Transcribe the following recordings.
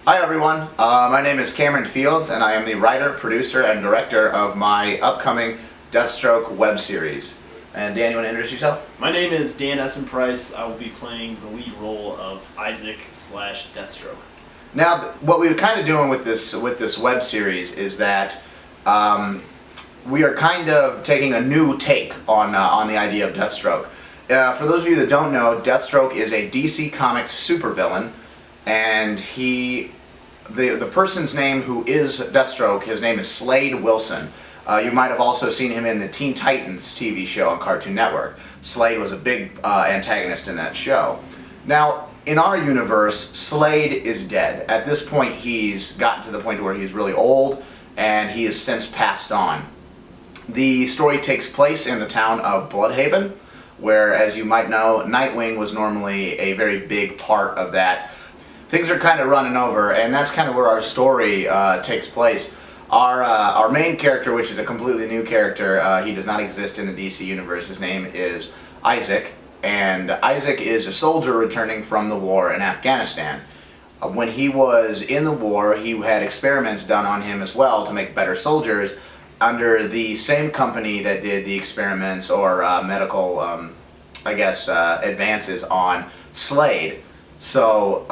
Hi everyone, my name is Cameron Fields and I am the writer, producer, and director of my upcoming Deathstroke web series. And Dan, you want to introduce yourself? My name is Dan Essen-Price. I will be playing the lead role of Isaac/Deathstroke. Now, what we're kind of doing with this web series is that we are kind of taking a new take on the idea of Deathstroke. For those of you that don't know, Deathstroke is a DC Comics supervillain, and the person's name who is Deathstroke, his name is Slade Wilson. You might have also seen him in the Teen Titans TV show on Cartoon Network. Slade was a big antagonist in that show. Now, in our universe, Slade is dead. At this point, he's gotten to the point where he's really old, and he has since passed on. The story takes place in the town of Bloodhaven, where, as you might know, Nightwing was normally a very big part of that. Things are kind of running over, and that's kind of where our story takes place. Our main character, which is a completely new character, he does not exist in the DC universe. His name is Isaac, and Isaac is a soldier returning from the war in Afghanistan. When he was in the war, he had experiments done on him as well to make better soldiers under the same company that did the experiments or medical, advances on Slade. So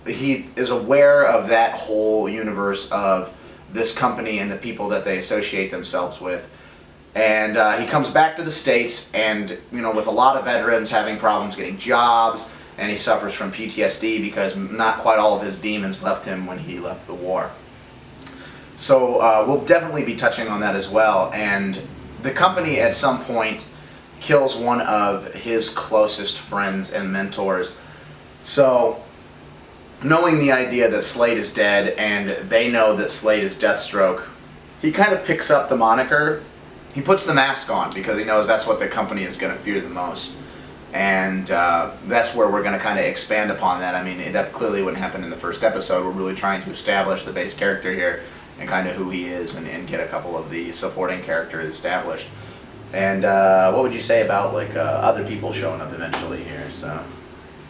he is aware of that whole universe of this company and the people that they associate themselves with. And he comes back to the States, and with a lot of veterans having problems getting jobs, and he suffers from PTSD because not quite all of his demons left him when he left the war. So we'll definitely be touching on that as well. And the company at some point kills one of his closest friends and mentors. So, knowing the idea that Slade is dead and they know that Slade is Deathstroke, he kind of picks up the moniker. He puts the mask on because he knows that's what the company is going to fear the most. And that's where we're going to kind of expand upon that. I mean, that clearly wouldn't happen in the first episode. We're really trying to establish the base character here and kind of who he is and get a couple of the supporting characters established. And what would you say about other people showing up eventually here? So.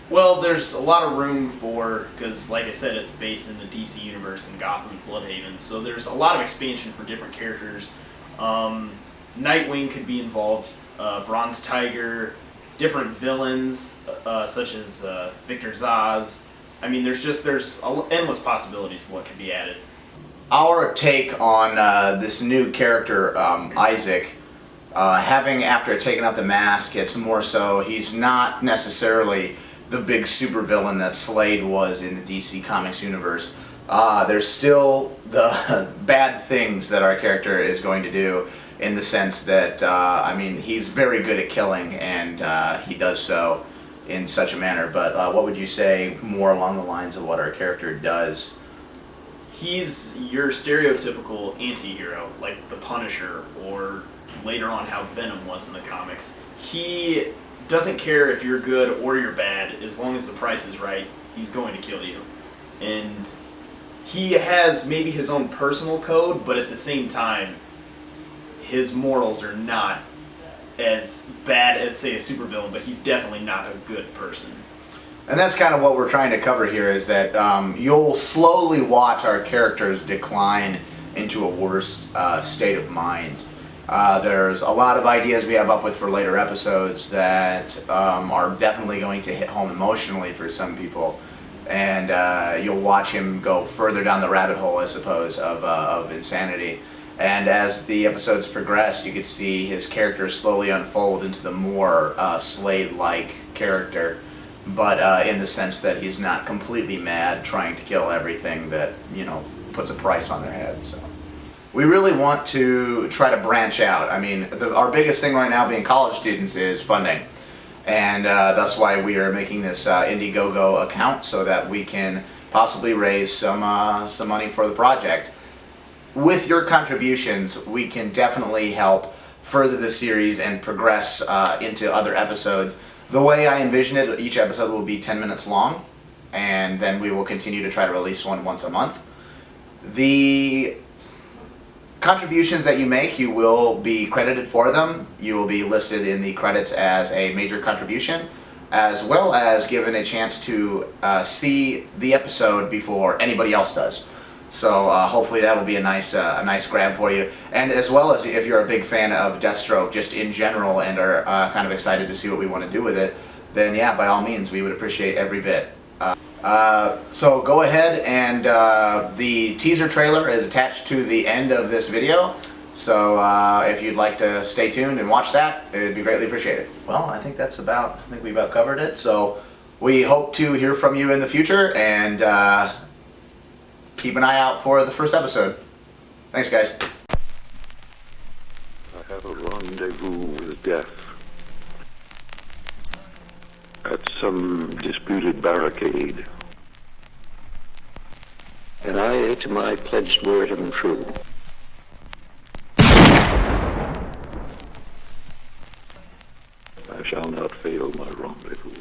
Well, there's a lot of room because like I said, it's based in the DC universe in Gotham and Bloodhaven, so there's a lot of expansion for different characters. Nightwing could be involved, Bronze Tiger, different villains such as Victor Zsasz. I mean, there's endless possibilities of what could be added. Our take on this new character, Isaac, after taking off the mask, it's more so he's not necessarily the big supervillain that Slade was in the DC Comics universe. There's still the bad things that our character is going to do, in the sense that, he's very good at killing, and he does so in such a manner. But what would you say more along the lines of what our character does? He's your stereotypical anti-hero, like the Punisher, or later on how Venom was in the comics. He doesn't care if you're good or you're bad. As long as the price is right, he's going to kill you. And he has maybe his own personal code, but at the same time, his morals are not as bad as, say, a supervillain, but he's definitely not a good person. And that's kind of what we're trying to cover here, is that you'll slowly watch our characters decline into a worse state of mind. There's a lot of ideas we have up with for later episodes that are definitely going to hit home emotionally for some people, and you'll watch him go further down the rabbit hole, I suppose, of insanity. And as the episodes progress, you could see his character slowly unfold into the more Slade-like character, but in the sense that he's not completely mad trying to kill everything that puts a price on their head. So. We really want to try to branch out. I mean, our biggest thing right now being college students is funding. And that's why we are making this Indiegogo account, so that we can possibly raise some money for the project. With your contributions, we can definitely help further the series and progress into other episodes. The way I envision it, each episode will be 10 minutes long, and then we will continue to try to release one once a month. The contributions that you make, you will be credited for them. You will be listed in the credits as a major contribution. as well as given a chance to see the episode before anybody else does. So hopefully that will be a nice grab for you. And as well as if you're a big fan of Deathstroke just in general and are kind of excited to see what we want to do with it, then yeah, by all means, we would appreciate every bit. So go ahead, and the teaser trailer is attached to the end of this video. So if you'd like to stay tuned and watch that, it'd be greatly appreciated. Well, I think we about covered it. So we hope to hear from you in the future, and keep an eye out for the first episode. Thanks, guys. I have a rendezvous with death at some disputed barricade. And I, to my pledged word, am true. I shall not fail my rendezvous.